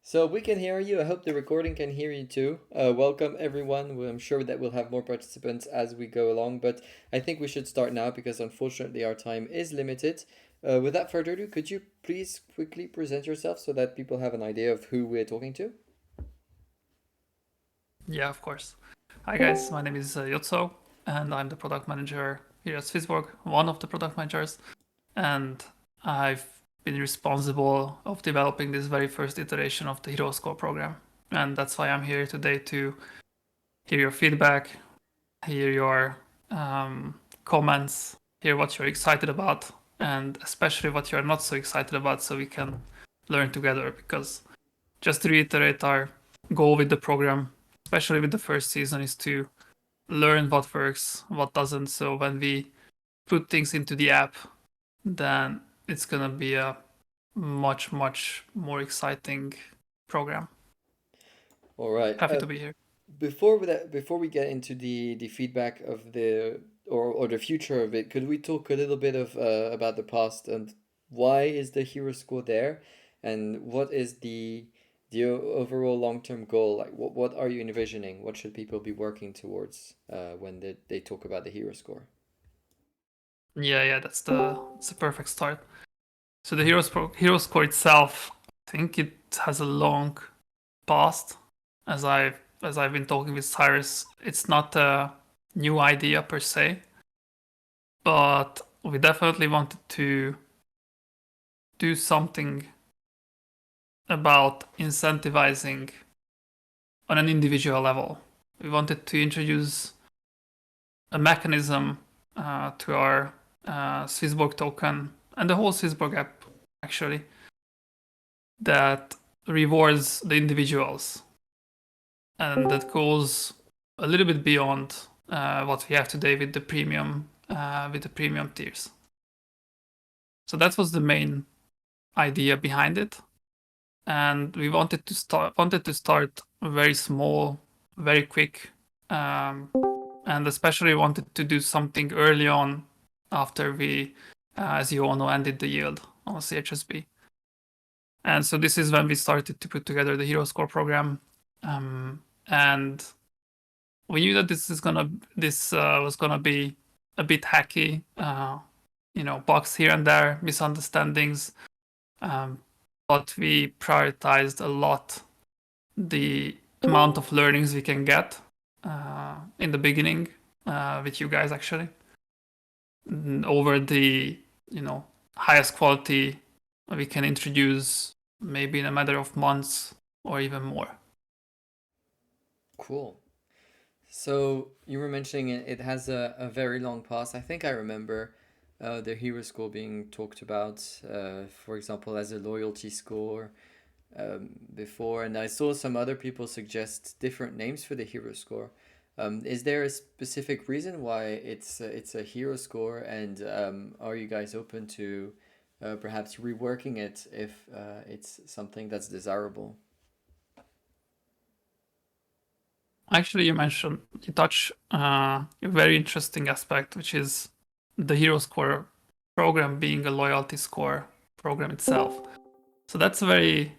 So we can hear you. I hope the recording can hear you too. Welcome everyone. I'm sure that we'll have more participants as we go along, but I think we should start now because unfortunately our time is limited. Without further ado, could you please quickly present yourself so that people have an idea of who we're talking to? Yeah, of course. Hi guys, my name is Joco, and I'm the product manager here at Swissborg, one of the product managers, and I've been responsible of developing this very first iteration of the Hero Score program. And that's why I'm here today to hear your feedback, hear your comments, hear what you're excited about, and especially what you're not so excited about so we can learn together. Because just to reiterate, our goal with the program, especially with the first season, is to learn what works, what doesn't. So when we put things into the app, then it's gonna be a much, much more exciting program. All right. Happy to be here. Before we get into the feedback of the or the future of it, could we talk a little bit of about the past and why is the hero score there, and what is the overall long term goal? Like, what are you envisioning? What should people be working towards when they talk about the hero score? Yeah, that's the perfect start. So the hero score itself, I think it has a long past. As I've been talking with Cyrus, it's not a new idea per se, but we definitely wanted to do something about incentivizing on an individual level. We wanted to introduce a mechanism to our Swissborg token and the whole Swissborg app, actually, that rewards the individuals and that goes a little bit beyond what we have today with the premium tiers. So that was the main idea behind it, and we wanted to start very small, very quick, um, and especially wanted to do something early on after we, as you all know, ended the yield on CHSB. And so this is when we started to put together the Hero Score program, and we knew that this was gonna be a bit hacky, bugs here and there, misunderstandings, um, but we prioritized a lot the amount of learnings we can get in the beginning with you guys actually over the highest quality we can introduce maybe in a matter of months or even more. Cool. So you were mentioning it has a very long past. I think I remember the hero score being talked about, for example, as a loyalty score before, and I saw some other people suggest different names for the hero score. Is there a specific reason why it's a hero score, and are you guys open to perhaps reworking it if it's something that's desirable? Actually, you touch a very interesting aspect, which is the hero score program being a loyalty score program itself. So that's a very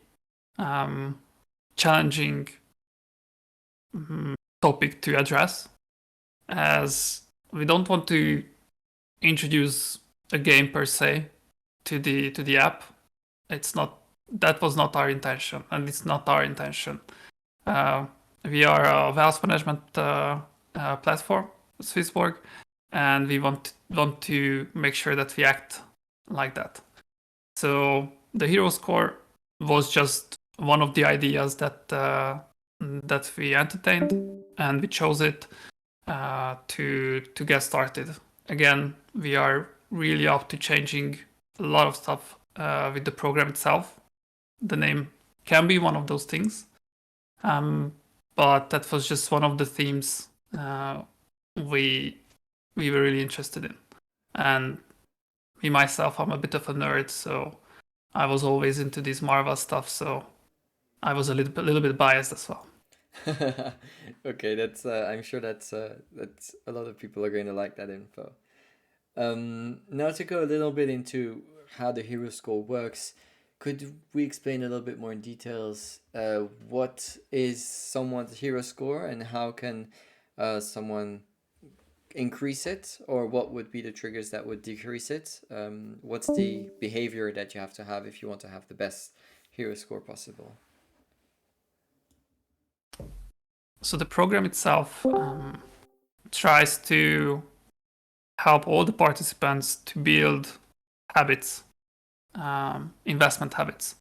um, challenging topic to address, as we don't want to introduce a game per se to the app. It's not That was not our intention, and it's not our intention. Uh, we are a wealth management platform, Swissborg, and we want to make sure that we act like that. So the hero score was just one of the ideas that we entertained, and we chose it to get started. Again, we are really up to changing a lot of stuff with the program itself. The name can be one of those things, um, but that was just one of the themes we we were really interested in. And me myself, I'm a bit of a nerd, so I was always into this Marvel stuff. So I was a little bit biased as well. Okay, that's I'm sure that's a lot of people are going to like that info. Now to go a little bit into how the hero score works, Could we explain a little bit more in details what is someone's hero score and how can someone increase it, or what would be the triggers that would decrease it? What's the behavior that you have to have if you want to have the best hero score possible? So the program itself tries to help all the participants to build habits, investment habits.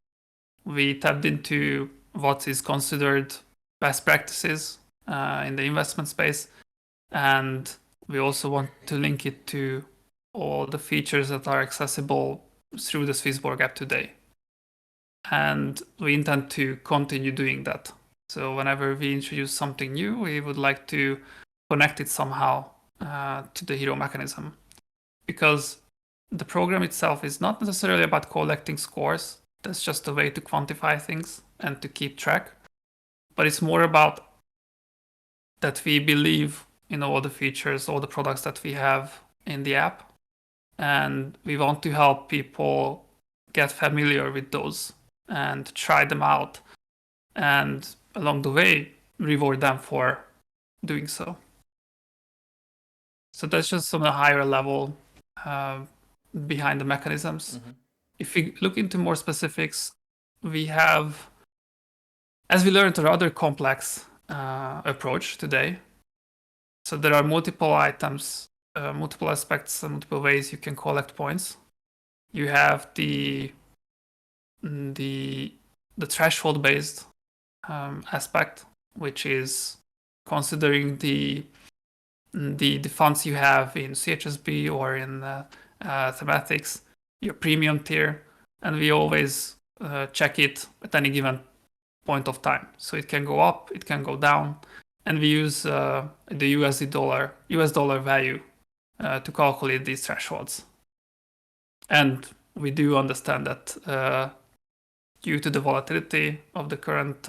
We tapped into what is considered best practices in the investment space, and we also want to link it to all the features that are accessible through the Swissborg app today. And we intend to continue doing that. So whenever we introduce something new, we would like to connect it somehow to the hero mechanism, because the program itself is not necessarily about collecting scores. That's just a way to quantify things and to keep track. But it's more about that we believe in all the features, all the products that we have in the app. And we want to help people get familiar with those and try them out. And along the way, reward them for doing so. So that's just on a higher level behind the mechanisms. Mm-hmm. If we look into more specifics, we have, as we learned, a rather complex approach today. So there are multiple items, multiple aspects, and multiple ways you can collect points. You have the threshold-based aspect, which is considering the funds you have in CHSB or in thematics, your premium tier, and we always check it at any given point of time. So it can go up, it can go down, and we use the US dollar value to calculate these thresholds. And we do understand that due to the volatility of the current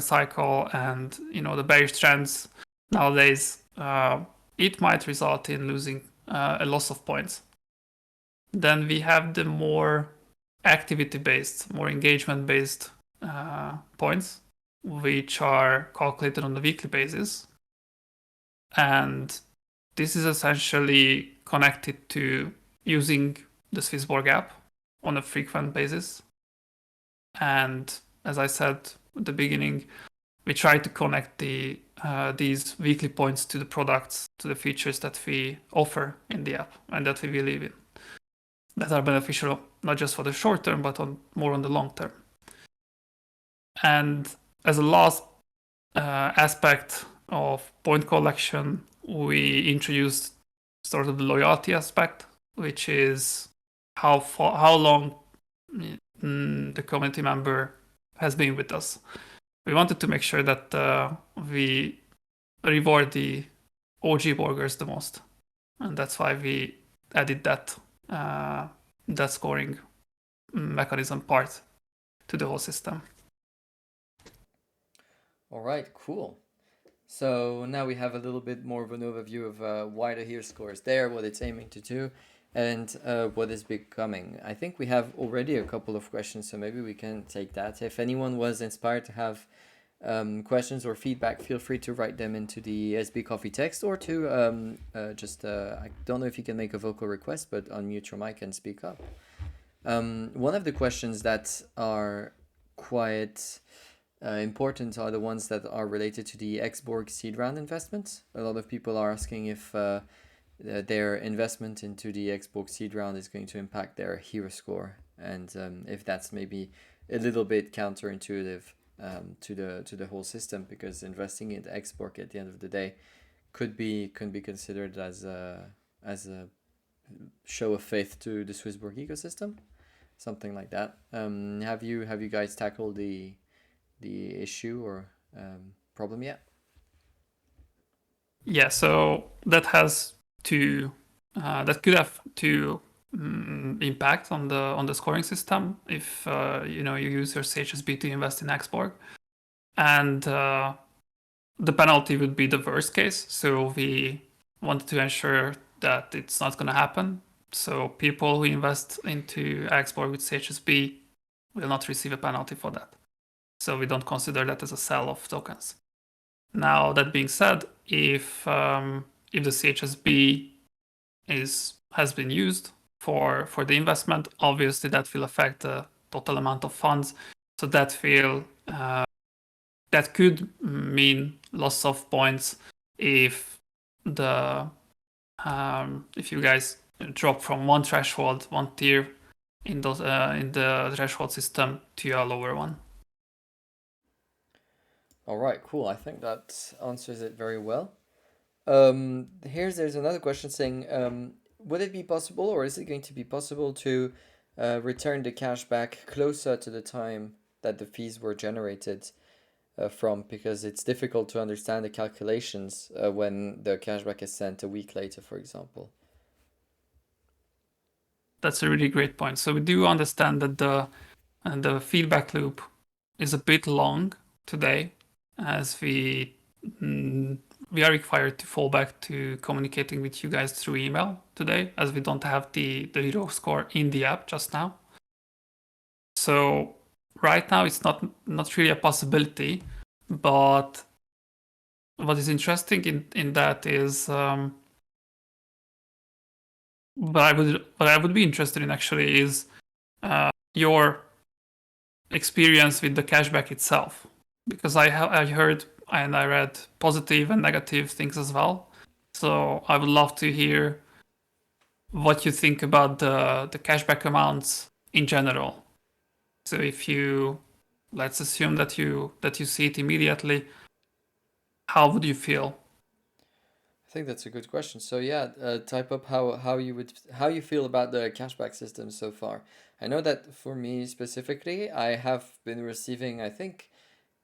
cycle and the bearish trends nowadays, it might result in losing a loss of points. Then we have the more activity-based, more engagement-based points, which are calculated on a weekly basis. And this is essentially connected to using the Swissborg app on a frequent basis. And as I said at the beginning, we try to connect these weekly points to the products, to the features that we offer in the app and that we believe in, that are beneficial not just for the short term, but more on the long term. And as a last aspect of point collection, we introduced sort of the loyalty aspect, which is how long the community member has been with us. We wanted to make sure that we reward the OG borgers the most, and that's why we added that scoring mechanism part to the whole system. All right, cool. So now we have a little bit more of an overview of why the hero score is there, what it's aiming to do, and what is becoming. I think we have already a couple of questions, so maybe we can take that. If anyone was inspired to have questions or feedback, feel free to write them into the SB Coffee text, or to I don't know if you can make a vocal request, but unmute your mic and speak up. One of the questions that are quite important are the ones that are related to the Xborg seed round investment. A lot of people are asking if their investment into the Xborg seed round is going to impact their hero score, and if that's maybe a little bit counterintuitive to the whole system, because investing in Xborg at the end of the day could be considered as a show of faith to the Swissborg ecosystem, something like that. Have you guys tackled the issue or problem yet? Yeah, so that has that could have two impact on the scoring system if you use your CHSB to invest in Xborg, and the penalty would be the worst case. So we wanted to ensure that it's not going to happen. So people who invest into Xborg with CHSB will not receive a penalty for that. So we don't consider that as a sell of tokens. Now, that being said, if the CHSB has been used for the investment, obviously that will affect the total amount of funds. So that could mean loss of points if the if you guys drop from one threshold, one tier in the threshold system to a lower one. All right, cool. I think that answers it very well. There's another question saying, would it be possible, or is it going to be possible to return the cash back closer to the time that the fees were generated from? Because it's difficult to understand the calculations when the cashback is sent a week later, for example. That's a really great point. So we do understand that the feedback loop is a bit long today, as we are required to fall back to communicating with you guys through email today, as we don't have the hero score in the app just now. So right now it's not really a possibility, but what is interesting in that is what I would be interested in actually is your experience with the cashback itself, because I heard and I read positive and negative things as well. So I would love to hear what you think about the cashback amounts in general. So if you let's assume that you see it immediately, how would you feel? I think that's a good question. So yeah, type up how you feel about the cashback system so far. I know that for me specifically, I have been receiving, I think,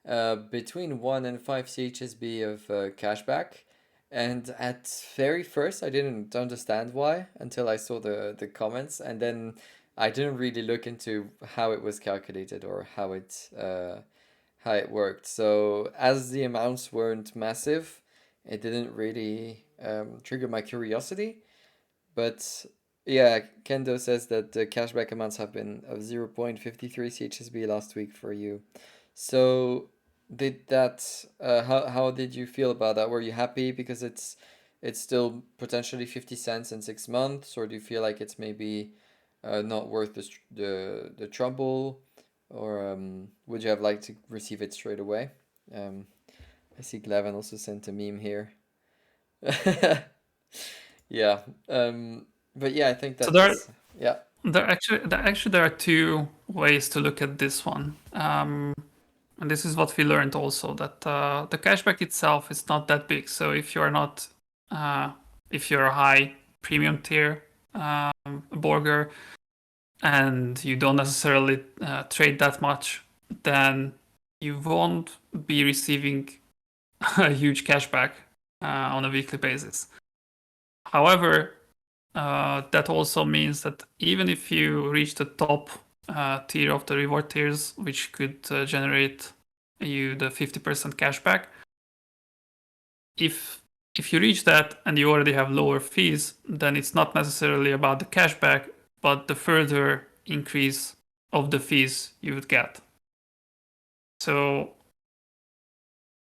between 1 and 5 CHSB of cashback. And at very first, I didn't understand why until I saw the comments. And then I didn't really look into how it was calculated or how it worked. So as the amounts weren't massive, it didn't really trigger my curiosity. But yeah, Kendo says that the cashback amounts have been of 0.53 CHSB last week for you. So did that how did you feel about that? Were you happy because it's still potentially 50 cents in 6 months, or do you feel like it's maybe not worth the trouble, or would you have liked to receive it straight away? Um, I see Glavin also sent a meme here. Yeah. But yeah, I think So that's yeah. there are two ways to look at this one. And this is what we learned also, that the cashback itself is not that big. So uh, if you're a high premium tier burger and you don't necessarily trade that much, then you won't be receiving a huge cashback on a weekly basis. However, that also means that even if you reach the top tier of the reward tiers, which could generate you the 50% cashback, if you reach that and you already have lower fees, then it's not necessarily about the cashback, but the further increase of the fees you would get. So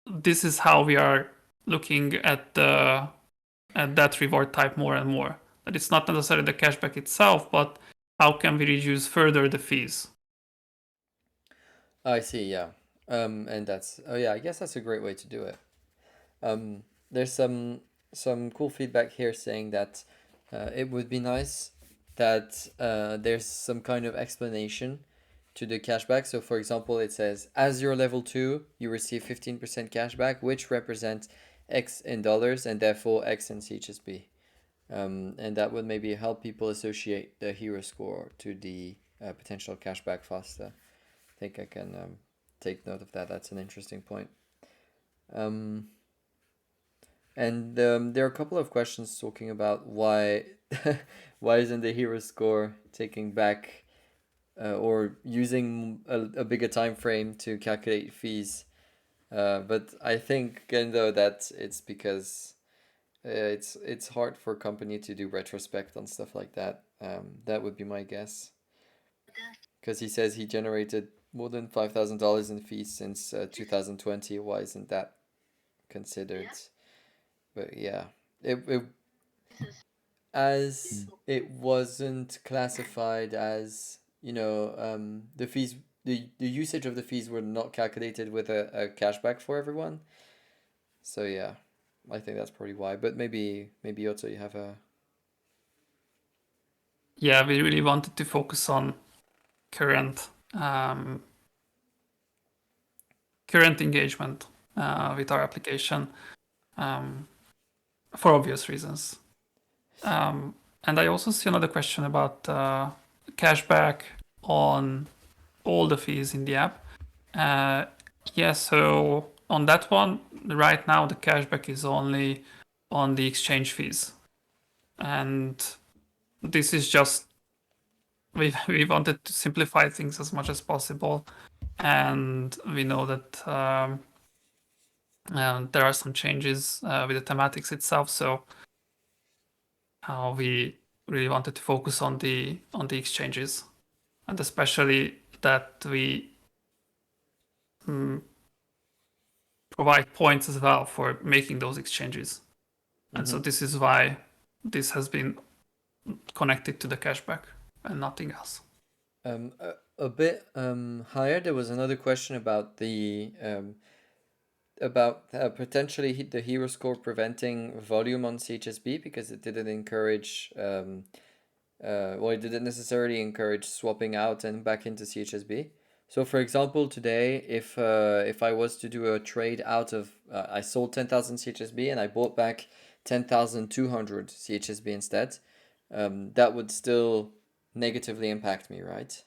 this is how we are looking at that reward type more and more. That it's not necessarily the cashback itself, but how can we reduce further the fees? I see, yeah. And that's oh yeah, I guess that's a great way to do it. There's some cool feedback here saying that it would be nice that there's some kind of explanation to the cashback. So for example, it says as you're level 2, you receive 15% cashback, which represents X in dollars and therefore X in CHSB. And that would maybe help people associate the hero score to the potential cashback faster. I think I can take note of that. That's an interesting point. Um, and there are a couple of questions talking about why why isn't the hero score taking back or using a bigger time frame to calculate fees. But I think again though that it's because it's hard for a company to do retrospect on stuff like that. That would be my guess. Because he says he generated more than $5,000 in fees since 2020. Why isn't that considered? But yeah, it as it wasn't classified as, the fees, the usage of the fees were not calculated with a cashback for everyone. So yeah, I think that's probably why. But maybe also you have a. Yeah, we really wanted to focus on current um, current engagement with our application um, for obvious reasons. And I also see another question about cashback on all the fees in the app. Uh, yeah, so on that one, right now the cashback is only on the exchange fees. And this is just, we wanted to simplify things as much as possible. And we know that there are some changes with the thematics itself. So we really wanted to focus on the exchanges, and especially that we mm, provide points as well for making those exchanges. And so Mm-hmm. this is why this has been connected to the cashback and nothing else. A bit higher, there was another question about potentially the hero score preventing volume on CHSB because it didn't encourage well, it didn't necessarily encourage swapping out and back into CHSB. So, for example, today, if I was to do a trade out of, I sold 10,000 CHSB and I bought back 10,200 CHSB instead, that would still negatively impact me, right?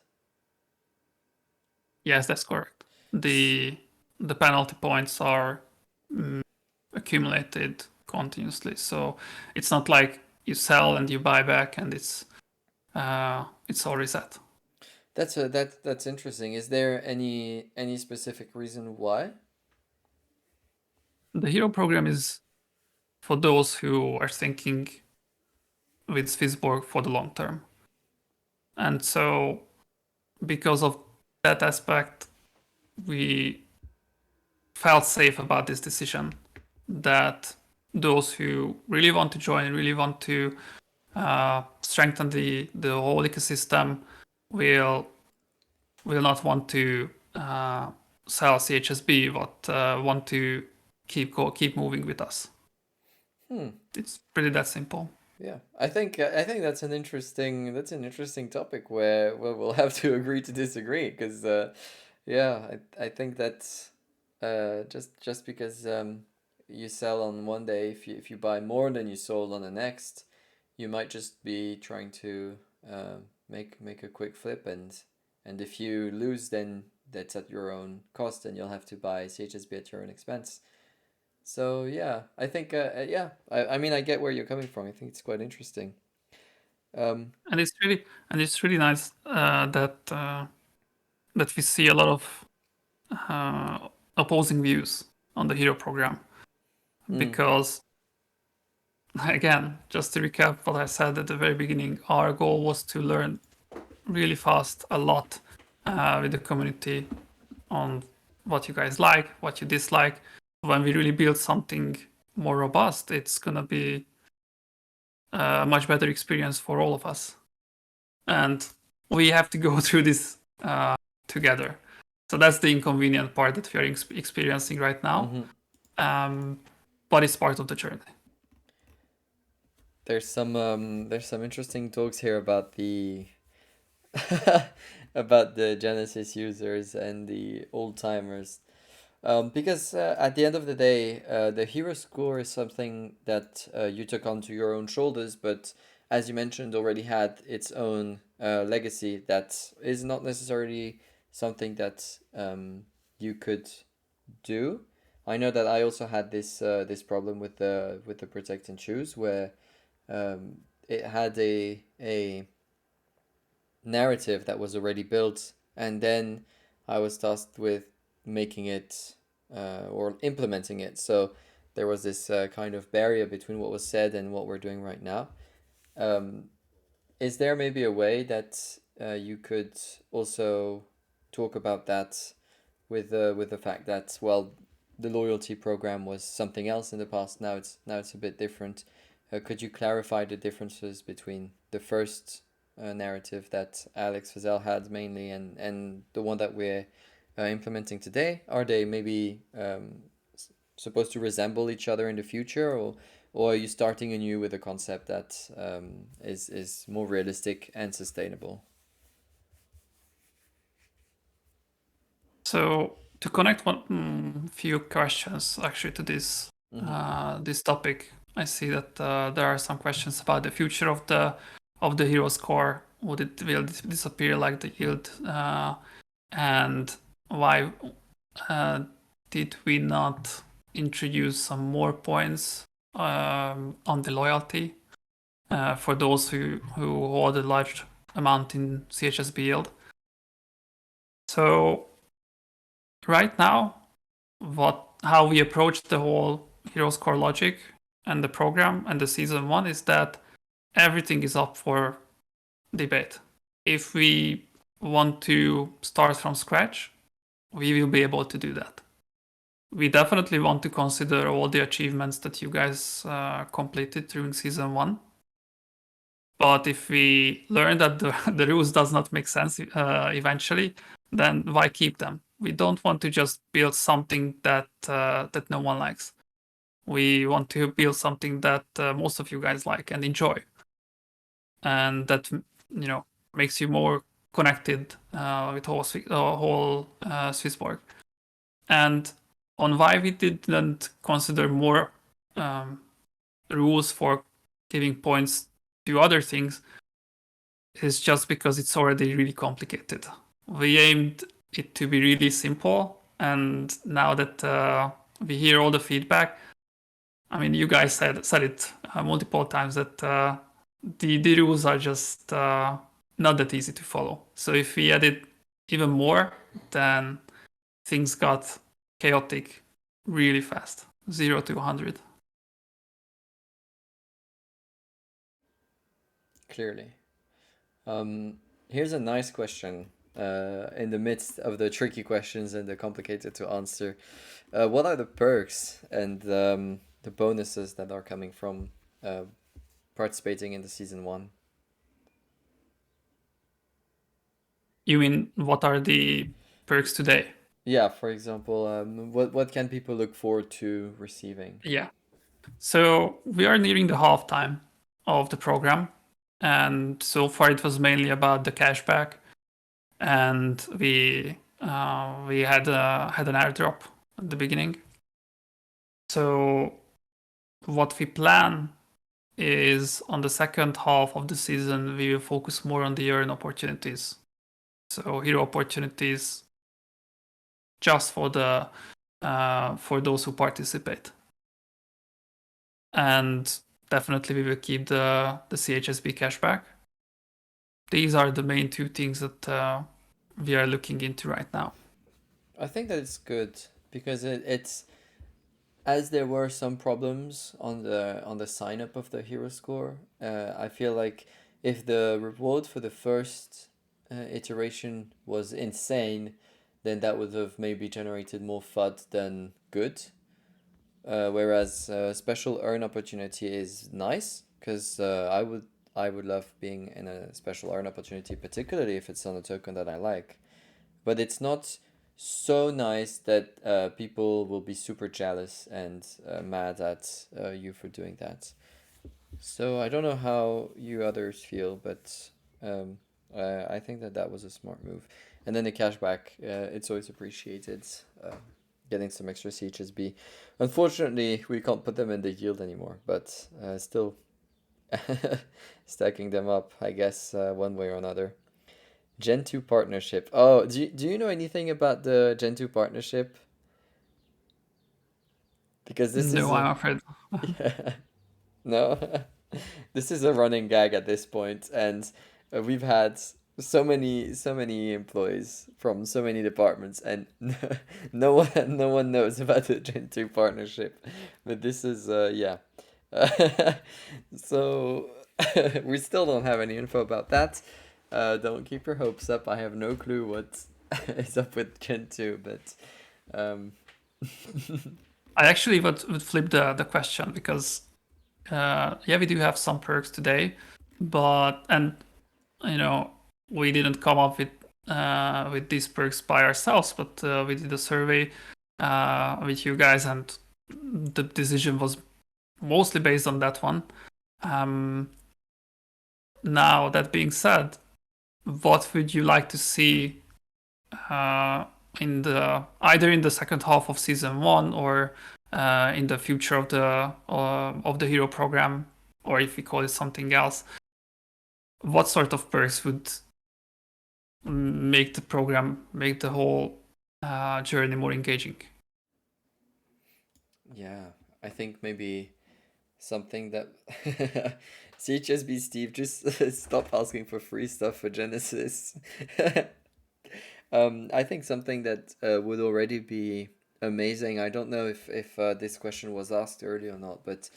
Yes, that's correct. The penalty points are mm, accumulated continuously, so it's not like you sell and you buy back and it's all reset. That's interesting. Is there any specific reason why? The hero program is for those who are thinking with Swissborg for the long term. And so, because of that aspect, we felt safe about this decision that those who really want to join, really want to strengthen the whole ecosystem, will not want to sell CHSB, but want to keep moving with us. Hmm. It's pretty that simple. Yeah, I think that's an interesting topic where we'll have to agree to disagree because yeah, I think that's just because you sell on one day, if you buy more than you sold on the next, you might just be trying to make a quick flip, and if you lose, then that's at your own cost and you'll have to buy CHSB at your own expense. So yeah, I think yeah, I mean I get where you're coming from. I think it's quite interesting. Um, And it's really nice that we see a lot of opposing views on the hero program mm, because again, just to recap what I said at the very beginning, our goal was to learn really fast a lot with the community on what you guys like, what you dislike. When we really build something more robust, it's gonna be a much better experience for all of us. And we have to go through this together. So that's the inconvenient part that we are experiencing right now. hmm. Um, but it's part of the journey. There's some interesting talks here about the about the Genesis users and the old timers. Because at the end of the day, the hero score is something that you took onto your own shoulders, but as you mentioned, already had its own legacy that is not necessarily something that you could do. I know that I also had this problem with the protect and choose where it had a narrative that was already built, and then I was tasked with making it or implementing it. So there was this kind of barrier between what was said and what we're doing right now. Um, Is there maybe a way that you could also talk about that with the fact that, well, the loyalty program was something else in the past. Now it's a bit different. Could you clarify the differences between the first narrative that Alex Fazel had mainly, and the one that we're implementing today? Are they maybe supposed to resemble each other in the future, or are you starting anew with a concept that is more realistic and sustainable? So to connect one few questions actually to Mm-hmm. this topic, I see that there are some questions about the future of the hero score. Would it will disappear like the yield, and why uh, did we not introduce some more points on the loyalty for those who hold a large amount in CHSB yield? So right now, what how we approach the whole Heroes Core logic and the program and the season one is that everything is up for debate. If we want to start from scratch, we will be able to do that. We definitely want to consider all the achievements that you guys completed during season one. But if we learn that the rules does not make sense eventually, then why keep them? We don't want to just build something that no one likes. We want to build something that most of you guys like and enjoy, and that makes you more connected with whole Swissborg. And on why we didn't consider more um, rules for giving points to other things is just because it's already really complicated. We aimed it to be really simple, and now that we hear all the feedback, I mean, you guys said it multiple times that the rules are just not that easy to follow. So if we added even more, then things got chaotic really fast, 0 to 100. Clearly. Here's a nice question. In the midst of the tricky questions and the complicated to answer, what are the perks and the bonuses that are coming from participating in the season one? You mean what are the perks today? Yeah, for example, what can people look forward to receiving? Yeah. So we are nearing the halftime of the program, and so far it was mainly about the cashback, and we had an airdrop at the beginning. So what we plan is on the second half of the season we will focus more on the earn opportunities. So hero opportunities just for those who participate, and definitely we will keep the CHSB cashback. These are the main two things that we are looking into right now. I think that it's good because it's, as there were some problems on the sign up of the hero score. I feel like if the reward for the first iteration was insane, then that would have maybe generated more FUD than good. Whereas special earn opportunity is nice because I would love being in a special earn opportunity, particularly if it's on a token that I like. But it's not so nice that people will be super jealous and mad at you for doing that. So I don't know how you others feel, but um, I think that that was a smart move. And then the cashback, it's always appreciated. Getting some extra CHSB. Unfortunately, we can't put them in the yield anymore, but still stacking them up, I guess, one way or another. Gen 2 partnership. Oh, do you know anything about the Gen 2 partnership? Because this is No, a I'm afraid. yeah. No. This is a running gag at this point, and we've had so many employees from so many departments, and no one knows about the Gen 2 partnership. But this is yeah. So We still don't have any info about that. Don't keep your hopes up. I have no clue what is up with Gen 2, but um, I actually would flip the question because yeah, we do have some perks today, but and you know we didn't come up with these perks by ourselves, but we did a survey with you guys, and the decision was mostly based on that one. Um, Now that being said, what would you like to see uh, in the either in the second half of season one or in the future of the hero program, or if we call it something else? What sort of perks would make the program, make the whole journey more engaging? yeah, I think maybe something that CHSB Steve just stop asking for free stuff for Genesis. I think something that would already be amazing. I don't know if this question was asked earlier or not, but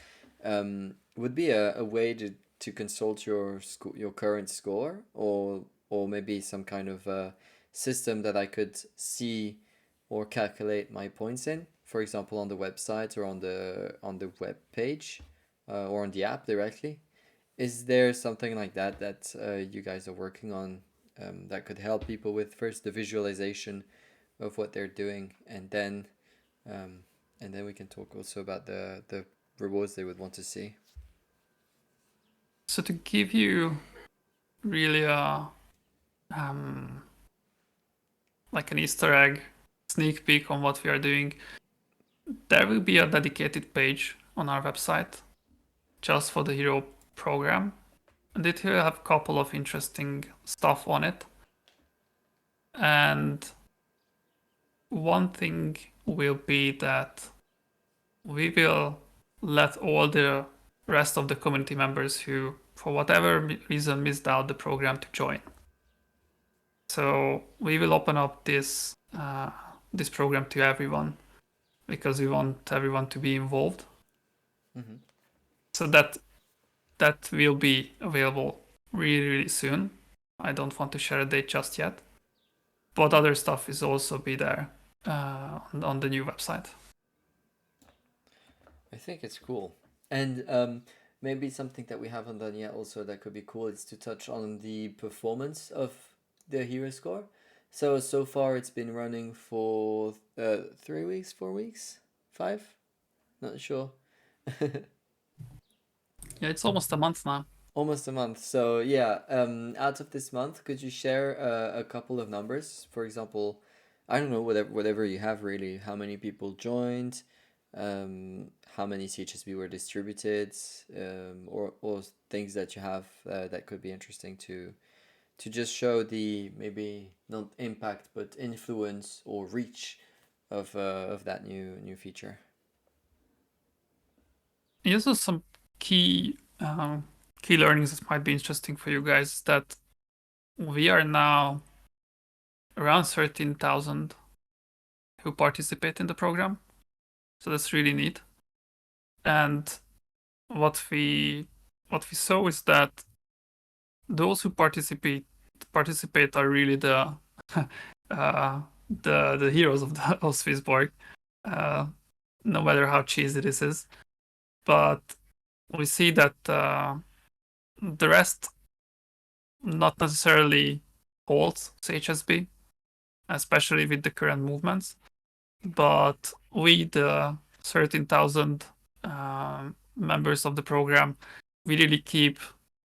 would be a way to consult your current score, or maybe some kind of system that I could see or calculate my points in. For example, on the website or on the web page, or on the app directly. Is there something like that that you guys are working on, that could help people with first the visualization of what they're doing, um, and then we can talk also about the rewards they would want to see. So to give you really a um, like an Easter egg sneak peek on what we are doing, there will be a dedicated page on our website just for the hero program, and it will have a couple of interesting stuff on it. And one thing will be that we will let all the rest of the community members who, for whatever reason, missed out the program to join. So we will open up this program to everyone because we want everyone to be involved. Mm-hmm. So that will be available really, really soon. I don't want to share a date just yet, but other stuff is also be there on the new website. I think it's cool. And maybe something that we haven't done yet also that could be cool is to touch on the performance of the hero score. So far it's been running for 3 weeks, 4 weeks, five? Not sure. Yeah, it's almost a month now. Almost a month. So yeah, out of this month, could you share a couple of numbers? For example, I don't know, whatever you have really. How many people joined? How many CHSB were distributed? Or things that you have that could be interesting to just show the maybe not impact but influence or reach of that new feature. Here's also some key learnings that might be interesting for you guys. That we are now around 13,000 who participate in the program, so that's really neat. And what we what we saw is that those who participate are really the heroes of of Swissborg, uh, no matter how cheesy this is. But we see that the rest not necessarily holds HSB, especially with the current movements. But we, the 13,000 members of the program, we really keep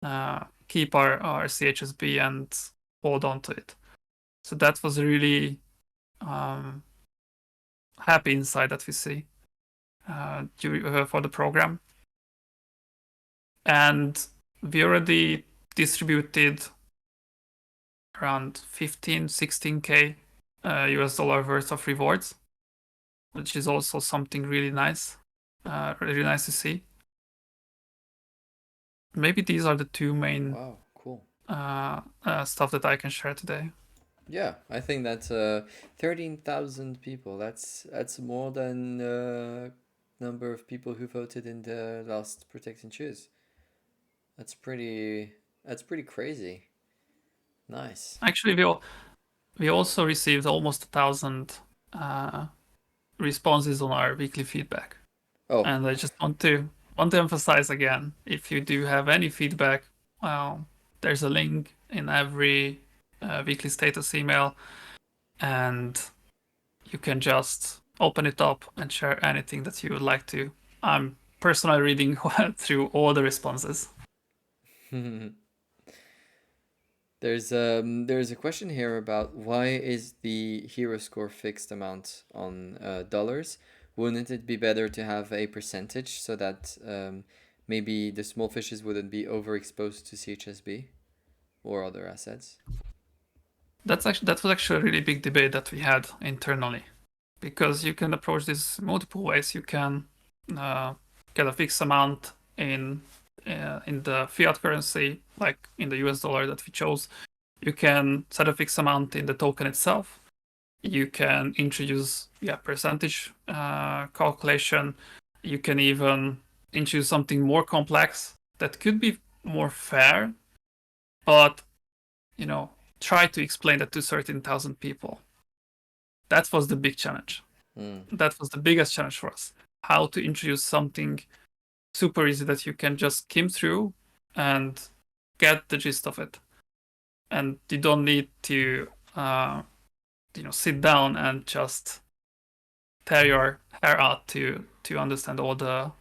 our CHSB and hold on to it. So that was a really um, happy insight that we see for the program. And we already distributed around 15, 16K US dollar worth of rewards, which is also something really nice to see. Maybe these are the two main Wow, cool. stuff that I can share today. Yeah, I think that's 13,000 people. That's more than number of people who voted in the last Protect and Choose. That's pretty. That's pretty crazy. Nice. Actually, we also received almost 1,000 uh, responses on our weekly feedback. Oh. And I just want to emphasize again, if you do have any feedback, well, there's a link in every weekly status email, and you can just open it up and share anything that you would like to. I'm personally reading through all the responses. There's a question here about why is the hero score fixed amount on dollars? Wouldn't it be better to have a percentage so that maybe the small fishes wouldn't be overexposed to CHSB or other assets? That was actually a really big debate that we had internally, because you can approach this multiple ways. You can uh, get a fixed amount in the fiat currency, like in the US dollar that we chose. You can set a fixed amount in the token itself. You can introduce percentage calculation. You can even introduce something more complex that could be more fair, but you know, try to explain that to 13,000 people. That was the big challenge. Mm. That was the biggest challenge for us. How to introduce something super easy that you can just skim through and get the gist of it. And you don't need to, sit down and just tear your hair out to understand all the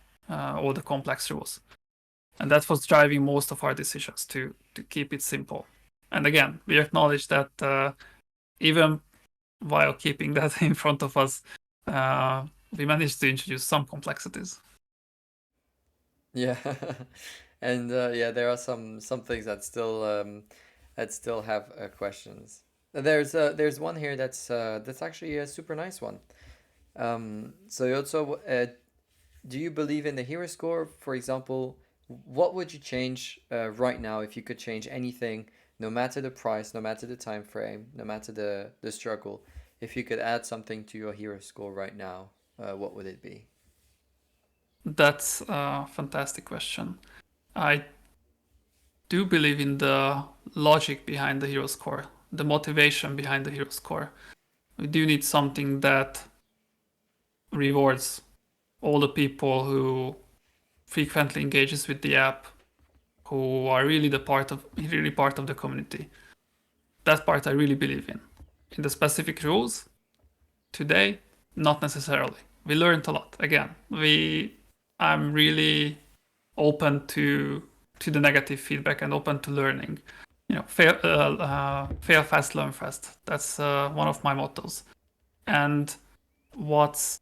complex rules. And that was driving most of our decisions to keep it simple. And again, we acknowledge that even while keeping that in front of us, uh, we managed to introduce some complexities. Yeah, and yeah, there are some things that still have questions. There's one here that's actually a super nice one. So you also do you believe in the hero score? For example, what would you change right now if you could change anything, no matter the price, no matter the time frame, no matter the struggle? If you could add something to your hero score right now, what would it be? That's a fantastic question. I do believe in the logic behind the hero score, the motivation behind the hero score. We do need something that rewards all the people who frequently engages with the app, who are really part of the community. That part I really believe in. In the specific rules, today, not necessarily. We learned a lot. Again, we I'm really open to the negative feedback and open to learning. Fail fast, learn fast. That's one of my mottos. And what's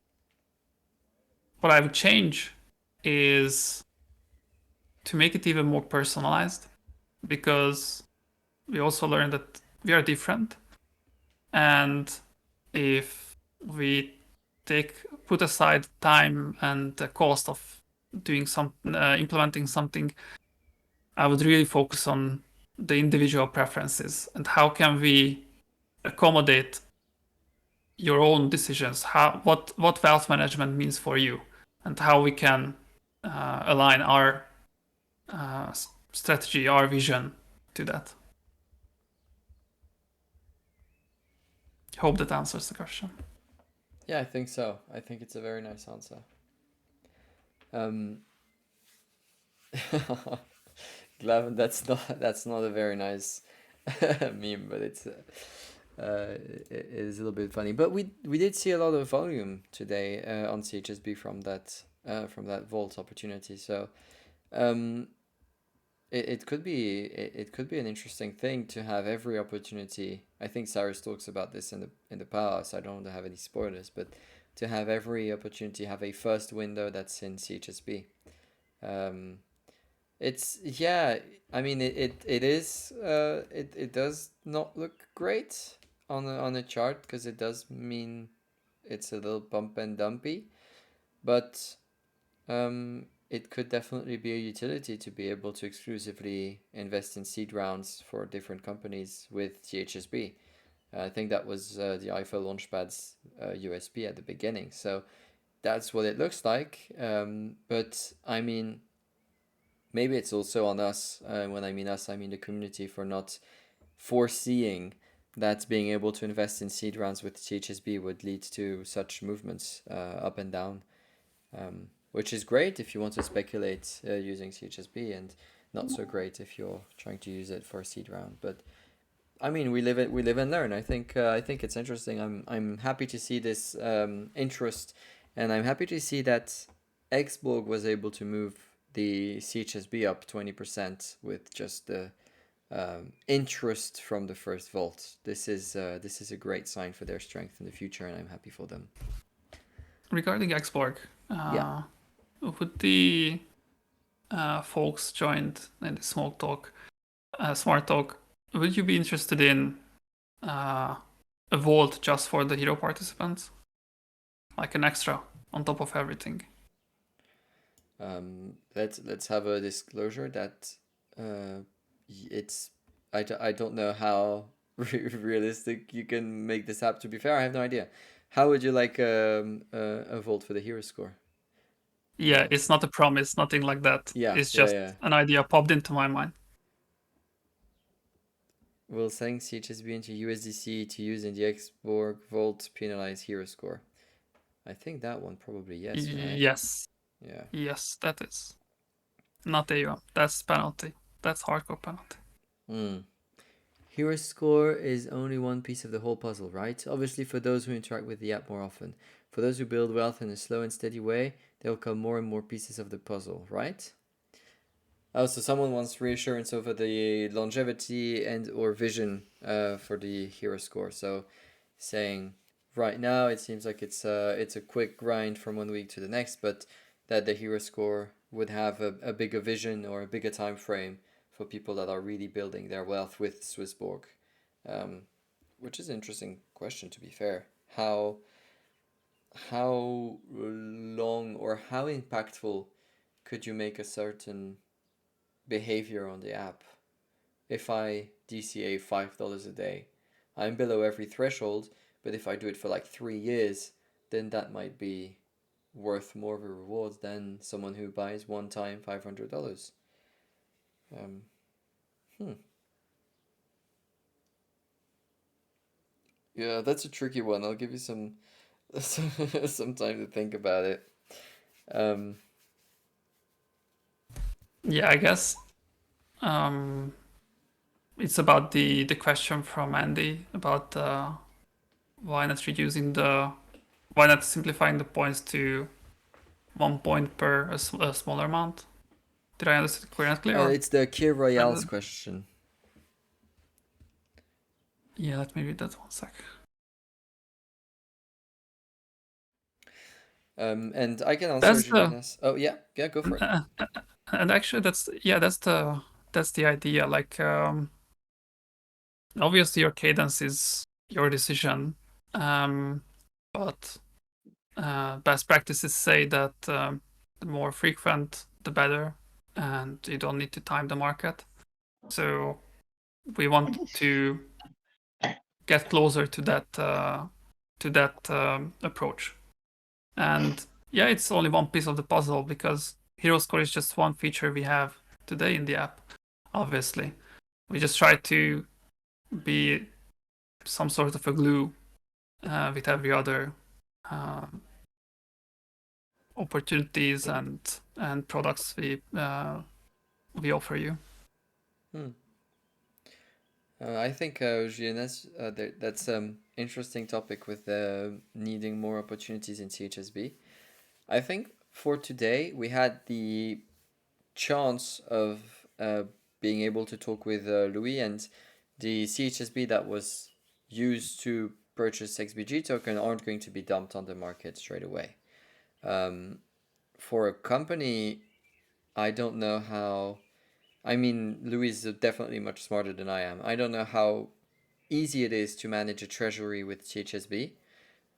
what I would change is to make it even more personalized, because we also learned that we are different, and if we take put aside time and the cost of doing some implementing something, I would really focus on the individual preferences and how can we accommodate your own decisions, how what wealth management means for you, and how we can align our strategy, our vision to that. Hope that answers the question. Yeah, I think so. I think it's a very nice answer. Um, Glavin, that's not a very nice meme, but it is a little bit funny. But we did see a lot of volume today on CHSB from that vault opportunity. So um, it could be an interesting thing to have every opportunity. I think Cyrus talks about this in the past. I don't want to have any spoilers, but to have every opportunity have a first window that's in CHSB. Um, it's yeah. I mean, it is. It does not look great on a chart because it does mean it's a little bump and dumpy, but it could definitely be a utility to be able to exclusively invest in seed rounds for different companies with CHSB. I think that was the IFO Launchpad's USP at the beginning. So that's what it looks like. But I mean, maybe it's also on us. When I mean us, I mean the community, for not foreseeing that being able to invest in seed rounds with THSB would lead to such movements up and down, which is great if you want to speculate using CHSB, and not so great if you're trying to use it for a seed round. But I mean, we live and learn. I think it's interesting. I'm happy to see this interest, and I'm happy to see that Xborg was able to move the CHSB up 20% with just the interest from the first vault. This is a great sign for their strength in the future, and I'm happy for them. Regarding Xborg, Yeah. would the folks joined in the smart talk, would you be interested in a vault just for the hero participants, like an extra on top of everything? Let's have a disclosure that uh, it's I don't know how realistic you can make this happen. To be fair, I have no idea. How would you like a vote for the hero score? Yeah, it's not a promise, nothing like that. Yeah, It's yeah, just yeah. an idea popped into my mind. Will selling CHSB into USDC to use in the Xborg Vault penalize hero score? I think that one probably yes, right? Yes, Yeah. yes, that is not AUM. That's penalty. That's hardcore penalty. Hmm. Hero score is only one piece of the whole puzzle, right? Obviously, for those who interact with the app more often. For those who build wealth in a slow and steady way, there will come more and more pieces of the puzzle, right? Oh, so someone wants reassurance over the longevity and or vision for the hero score. So saying right now it seems like it's a quick grind from one week to the next, but that the hero score would have a bigger vision or a bigger time frame for people that are really building their wealth with Swissborg, um, which is an interesting question to be fair. How long or how impactful could you make a certain behavior on the app? If I DCA $5 a day, I'm below every threshold, but if I do it for like 3 years, then that might be worth more of a reward than someone who buys one time $500. Um, hmm. Yeah, that's a tricky one. I'll give you some some time to think about it. Um, Yeah, I guess um, it's about the question from Andy about why not reducing the why not simplifying the points to 1 point per a smaller amount. Did I understand correctly or it's the Kir I Royale's didn't? question. Yeah, let me read that one sec. And I can answer That's the Juliana's. Oh yeah, yeah, go for it. uh, and actually that's the idea. Like obviously your cadence is your decision, but best practices say that the more frequent the better, and you don't need to time the market. So we want to get closer to that approach. And yeah, it's only one piece of the puzzle because Hero Score is just one feature we have today in the app. Obviously, we just try to be some sort of a glue with every other um, opportunities and products we offer you. Hmm. I think Juliana's that's interesting topic with needing more opportunities in CHSB. I think for today we had the chance of being able to talk with Louis, and the CHSB that was used to purchase XBG token aren't going to be dumped on the market straight away. Um, for a company, I don't know how. I mean, Louis is definitely much smarter than I am. I don't know how easy it is to manage a treasury with CHSB,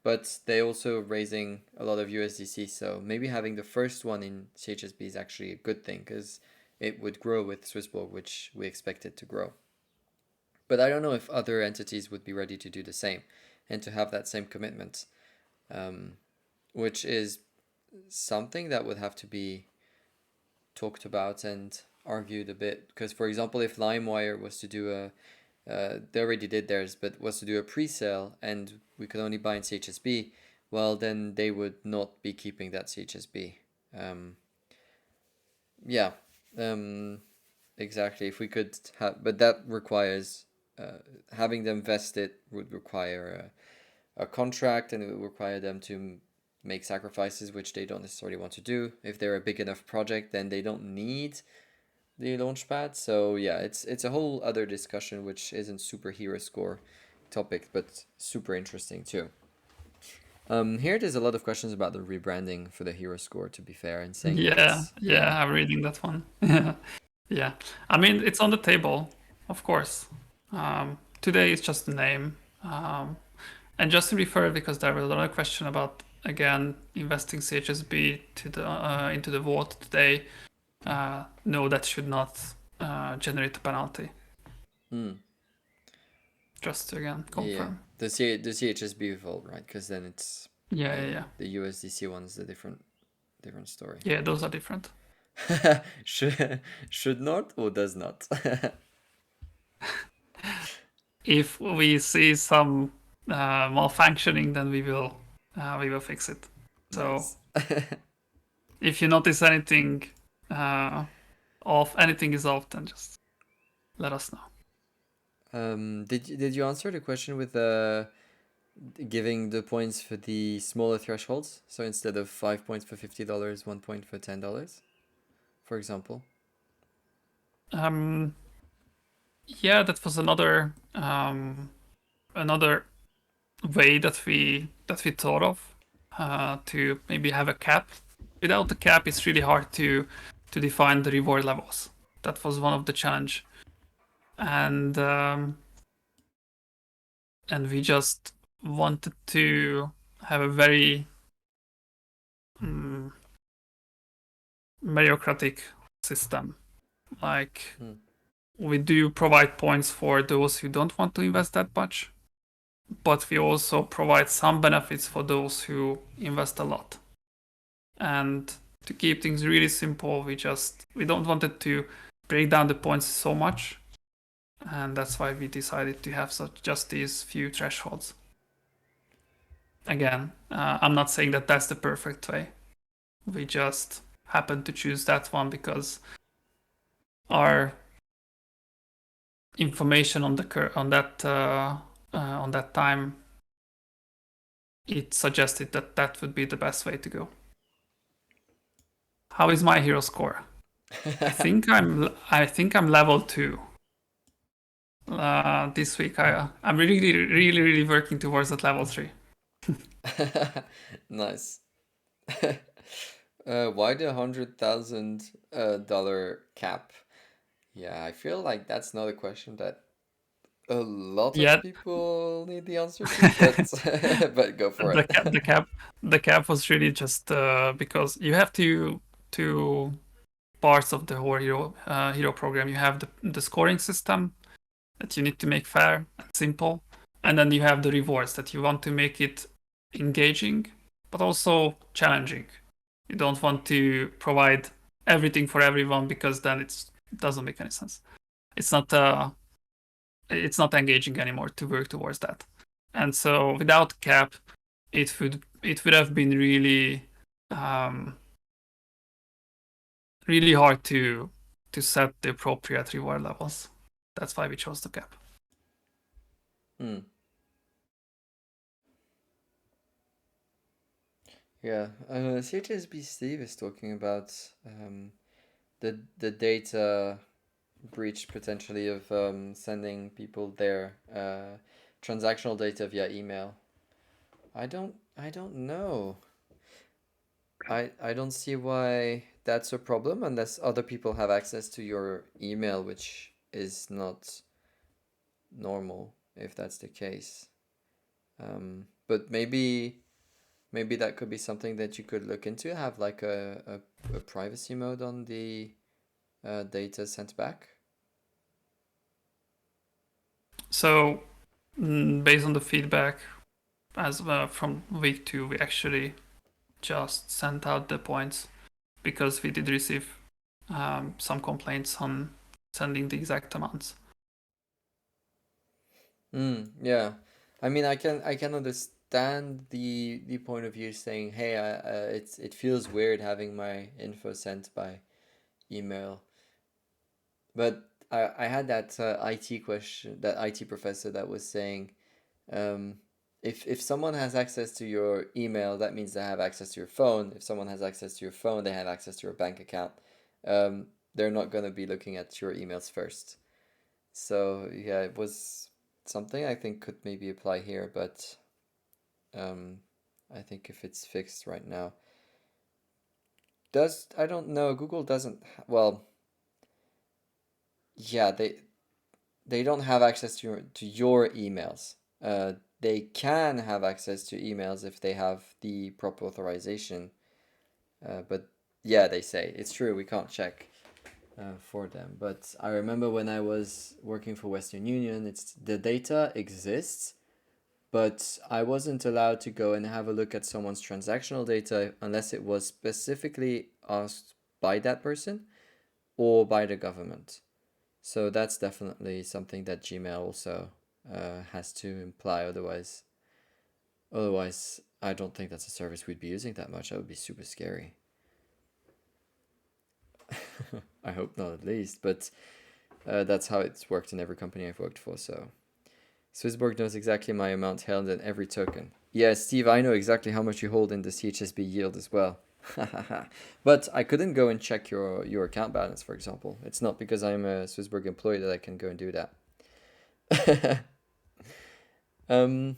but they also raising a lot of USDC. So maybe having the first one in CHSB is actually a good thing because it would grow with Swissborg, which we expect it to grow. But I don't know if other entities would be ready to do the same and to have that same commitment, which is something that would have to be talked about and argued a bit. Because, for example, if LimeWire was to do they already did theirs, but was to do a pre-sale and we could only buy in CHSB, well, then they would not be keeping that CHSB. Um, yeah, um, exactly. If we could have, but that requires having them vested would require a contract, and it would require them to make sacrifices, which they don't necessarily want to do. If they're a big enough project, then they don't need the launchpad. So yeah, it's a whole other discussion, which isn't super hero score topic, but super interesting too. Here there's a lot of questions about the rebranding for the hero score. To be fair, and saying that Yeah, it's yeah, I'm reading that one. Yeah, yeah. I mean, it's on the table, of course. Today it's just the name. And just to refer, because there was another question about again investing CHSB to the into the vote today. No, that should not generate a penalty. Hmm. Just to again Yeah, confirm. the CHSB vote, right? Because then it's Yeah, yeah, yeah. the USDC one is the different story. Yeah, those are different. should not or does not. If we see some malfunctioning, then we will fix it. So Nice. if you notice anything off, anything is off, then just let us know. Did you answer the question with giving the points for the smaller thresholds? So instead of 5 points for $50, 1 point for $10, for example. Yeah, that was another way that we thought of to maybe have a cap. Without the cap, it's really hard to define the reward levels. That was one of the challenge, and we just wanted to have a very meritocratic system. Like Hmm. we do provide points for those who don't want to invest that much, but we also provide some benefits for those who invest a lot. And to keep things really simple, we don't want it to break down the points so much, and that's why we decided to have just these few thresholds. Again, I'm not saying that that's the perfect way. We just happened to choose that one because our information on on that time, it suggested that that would be the best way to go. How is my hero score? I think I'm level 2. This week I'm really working towards that level 3. Nice. Why the $100,000 cap? Yeah, I feel like that's not a question that a lot of Yeah, people need the answer to, but but go for the it. cap the cap was really just because you have two parts of the whole hero program. You have the scoring system that you need to make fair and simple, and then you have the rewards that you want to make it engaging but also challenging. You don't want to provide everything for everyone because then it doesn't make any sense. It's not engaging anymore to work towards that. And so without cap, it would have been really hard to set the appropriate reward levels. That's why we chose the cap. Hmm. Yeah, CHSB Steve is talking about the data breach potentially of sending people their transactional data via email. I don't know. I don't see why that's a problem unless other people have access to your email, which is not normal if that's the case. But maybe that could be something that you could look into, have like a privacy mode on the data sent back. So based on the feedback as from week 2, we actually just sent out the points because we did receive some complaints on sending the exact amounts. Yeah. I mean, I can understand the point of view saying, hey, it feels weird having my info sent by email. But I had that IT question, that IT professor that was saying, um, if someone has access to your email, that means they have access to your phone. If someone has access to your phone, they have access to your bank account. They're not going to be looking at your emails first. So yeah, it was something I think could maybe apply here, but um, I think if it's fixed right now, does I don't know. Google doesn't. Well, yeah, they don't have access to your emails. They can have access to emails if they have the proper authorization. But yeah, they say it's true. We can't check for them. But I remember when I was working for Western Union, it's the data exists, but I wasn't allowed to go and have a look at someone's transactional data unless it was specifically asked by that person or by the government. So that's definitely something that Gmail also has to imply. Otherwise, I don't think that's a service we'd be using that much. That would be super scary. I hope not, at least. But that's how it's worked in every company I've worked for. So Swissborg knows exactly my amount held in every token. Yeah, Steve, I know exactly how much you hold in the CHSB yield as well. But I couldn't go and check your account balance, for example. It's not because I'm a Swissborg employee that I can go and do that. um,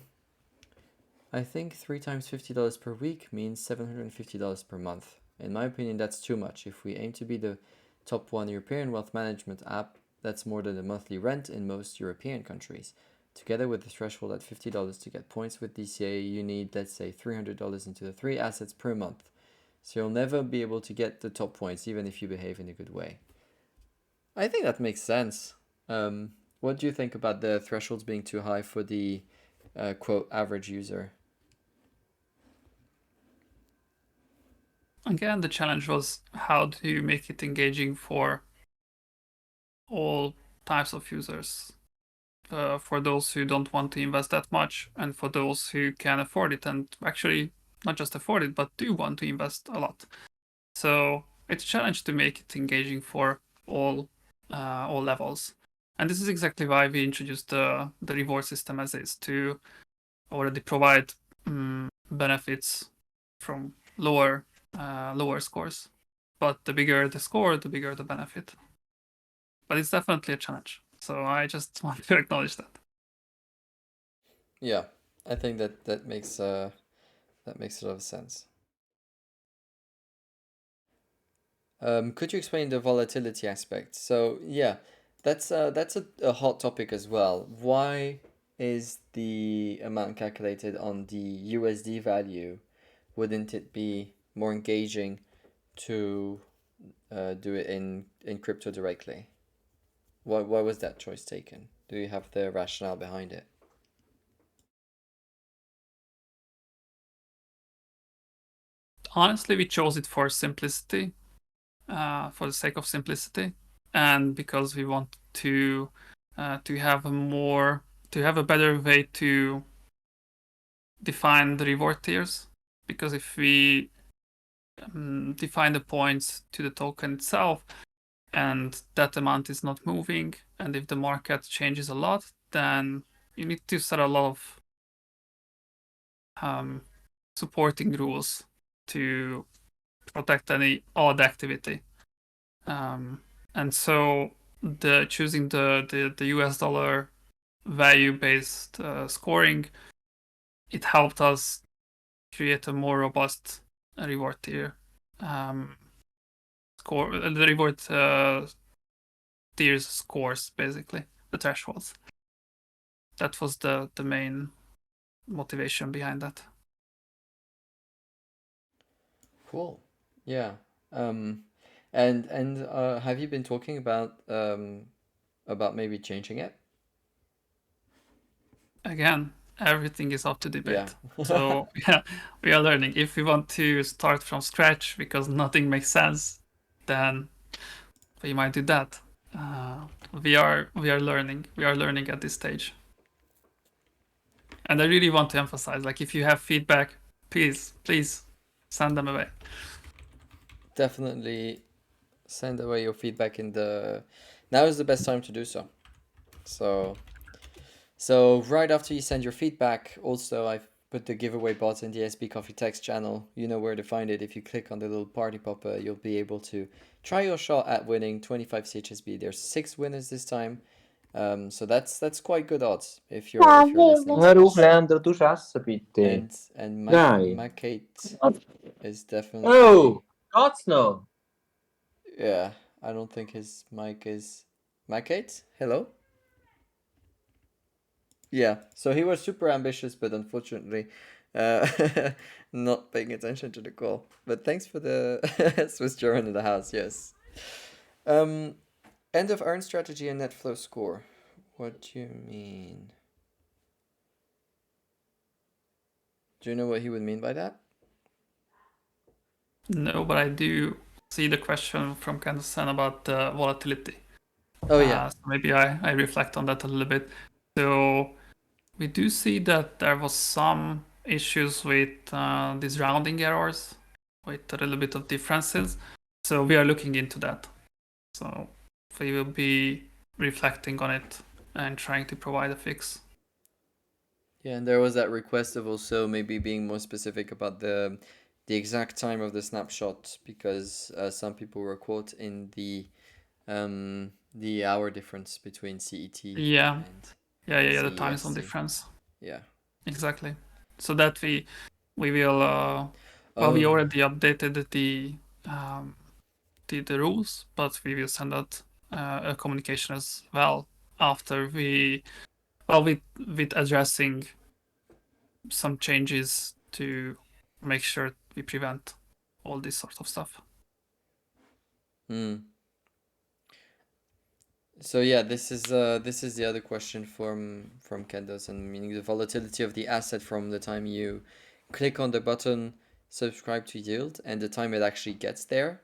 I think 3 times $50 per week means $750 per month. In my opinion, that's too much. If we aim to be the top one European wealth management app, that's more than the monthly rent in most European countries. Together with the threshold at $50 to get points with DCA, you need, let's say, $300 into the three assets per month. So you'll never be able to get the top points, even if you behave in a good way. I think that makes sense. What do you think about the thresholds being too high for the quote average user? Again, the challenge was how do you make it engaging for all types of users? For those who don't want to invest that much, and for those who can afford it, and actually not just afford it, but do want to invest a lot. So it's a challenge to make it engaging for all levels. And this is exactly why we introduced the reward system as is, to already provide benefits from lower scores. But the bigger the score, the bigger the benefit. But it's definitely a challenge. So I just want to acknowledge that. Yeah, I think that makes a lot of sense. Could you explain the volatility aspect? So yeah, that's a hot topic as well. Why is the amount calculated on the USD value? Wouldn't it be more engaging to do it in crypto directly? Why was that choice taken? Do you have the rationale behind it? Honestly, we chose it for simplicity, for the sake of simplicity, and because we want to have a more to have a better way to define the reward tiers. Because if we define the points to the token itself, and that amount is not moving, and if the market changes a lot, then you need to set a lot of um, supporting rules to protect any odd activity. Um, and so the choosing the US dollar value based scoring, it helped us create a more robust reward tier um, score. The reward tiers scores, basically the thresholds. That was the main motivation behind that. Cool. Yeah. Um, and have you been talking about maybe changing it? Again, everything is up to Yeah. debate. So yeah, we are learning. If we want to start from scratch because nothing makes sense, then we might do that. We are learning. We are learning at this stage. And I really want to emphasize, like, if you have feedback, please send them away. Definitely send away your feedback in the. Now is the best time to do so. So, right after you send your feedback, also I've put the giveaway bot in the SB Coffee text channel. You know where to find it. If you click on the little party popper, you'll be able to try your shot at winning 25 CHSB. There's 6 winners this time. So that's quite good odds if you're listening to Hör auf, this. Leandro, du essen, bitte. And Nein. Kate is definitely Oh, geht's noch? yeah. I don't think his mic is Kate. Hello. Yeah, so he was super ambitious, but unfortunately, uh, not paying attention to the call. But thanks for the Swiss German in the house. Yes. Um, End of earn strategy and net flow score. What do you mean? Do you know what he would mean by that? No, but I do see the question from Candace about the volatility. Oh yeah. So maybe I reflect on that a little bit. So we do see that there was some issues with these rounding errors, with a little bit of differences. So we are looking into that. So we will be reflecting on it and trying to provide a fix. Yeah, and there was that request of also maybe being more specific about the exact time of the snapshot because some people were caught in the hour difference between CET Yeah, and yeah, the time zone CEST. difference. Yeah. Exactly. So that we will well, we Oh, already updated um, the rules, but we will send out a communication as well after we well with addressing some changes to make sure we prevent all this sort of stuff. hmm. So yeah, this is the other question from Kendos, and meaning the volatility of the asset from the time you click on the button subscribe to yield and the time it actually gets there.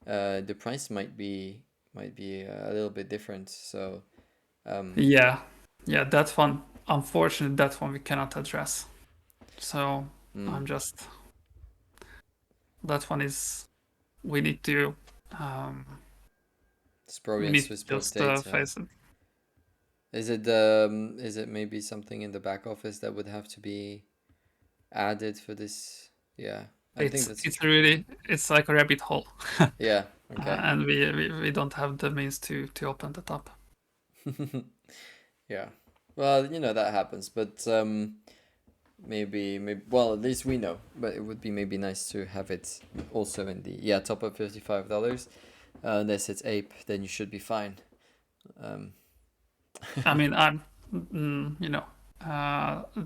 The price might be a little bit different. So Yeah, that one, unfortunately, that one we cannot address. So I'm just that one is we need to um, it's probably we on need to Swissquote just data. face it. Is it maybe something in the back office that would have to be added for this? Yeah, I think that's It's like a rabbit hole, yeah. Okay. and we don't have the means to open that up. Yeah. Well, that happens, but maybe well, at least we know. But it would be maybe nice to have it also in the top up $55. Unless it's ape, then you should be fine. I mean,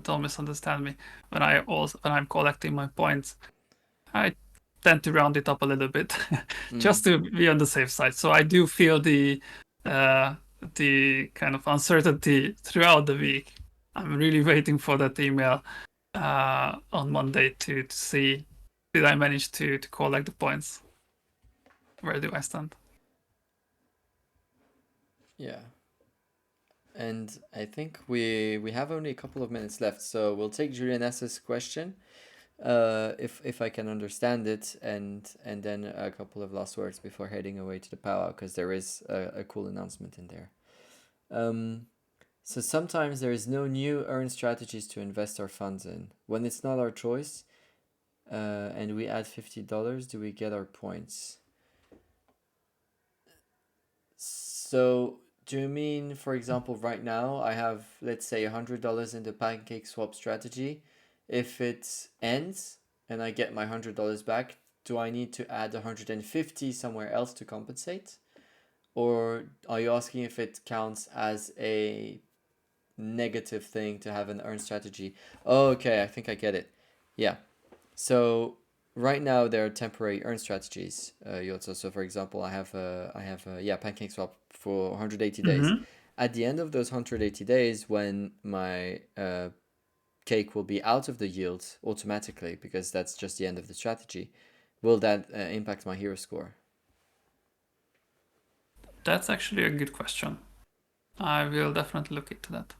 don't misunderstand me. When I'm collecting my points, I tend to round it up a little bit, just to be on the safe side. So I do feel the kind of uncertainty throughout the week. I'm really waiting for that email on Monday to see did I manage to collect the points. Where do I stand? Yeah. And I think we have only a couple of minutes left, so we'll take Julian S's question, if I can understand it, and then a couple of last words before heading away to the powwow, because there is a cool announcement in there. So sometimes there is no new earn strategies to invest our funds in. When it's not our choice, and we add $50, do we get our points? So do you mean, for example, right now I have, let's say, $100 in the pancake swap strategy. If it ends and I get my $100 back, do I need to add 150 somewhere else to compensate? Or are you asking if it counts as a negative thing to have an earn strategy? Oh, okay, I think I get it. Yeah. So right now there are temporary earn strategies. So for example, I have a pancake swap for 180 days. Mm-hmm. At the end of those 180 days, when my cake will be out of the yield automatically because that's just the end of the strategy, will that impact my hero score? That's actually a good question. I will definitely look into that.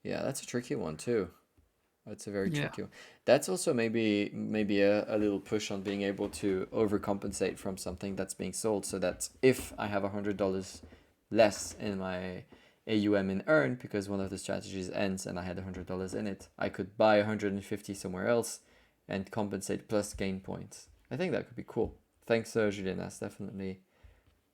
Yeah, that's a tricky one too. That's a very Yeah. tricky one. That's also maybe a little push on being able to overcompensate from something that's being sold, so that if I have $100 less in my AUM in earn because one of the strategies ends and I had $100 in it, I could buy 150 somewhere else and compensate plus gain points. I think that could be cool. Thanks, Julien. That's definitely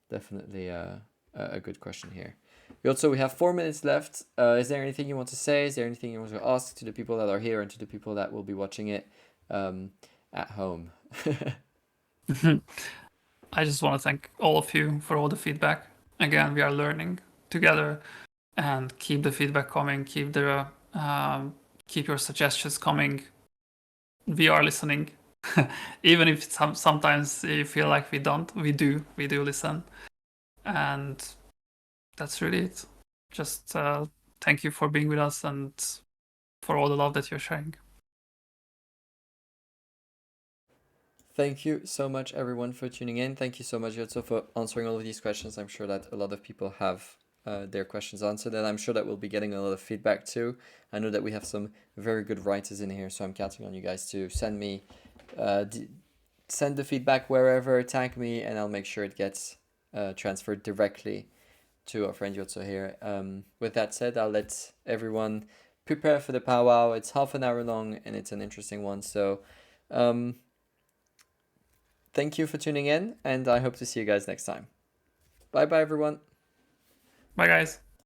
a good question here. We have 4 minutes left. Is there anything you want to say? Is there anything you want to ask to the people that are here and to the people that will be watching it at home? I just want to thank all of you for all the feedback. Again, we are learning together, and keep the feedback coming. Keep your suggestions coming. We are listening, even if sometimes you feel like we don't. We do listen, and that's really it. Just thank you for being with us and for all the love that you're sharing. Thank you so much, everyone, for tuning in. Thank you so much, Joco, for answering all of these questions. I'm sure that a lot of people have their questions answered, and I'm sure that we'll be getting a lot of feedback too. I know that we have some very good writers in here, so I'm counting on you guys to send me, send the feedback wherever, tag me, and I'll make sure it gets transferred directly to our friend Joco here. With that said, I'll let everyone prepare for the powwow. It's half an hour long, and it's an interesting one, so thank you for tuning in, and I hope to see you guys next time. Bye bye, everyone. Bye, guys.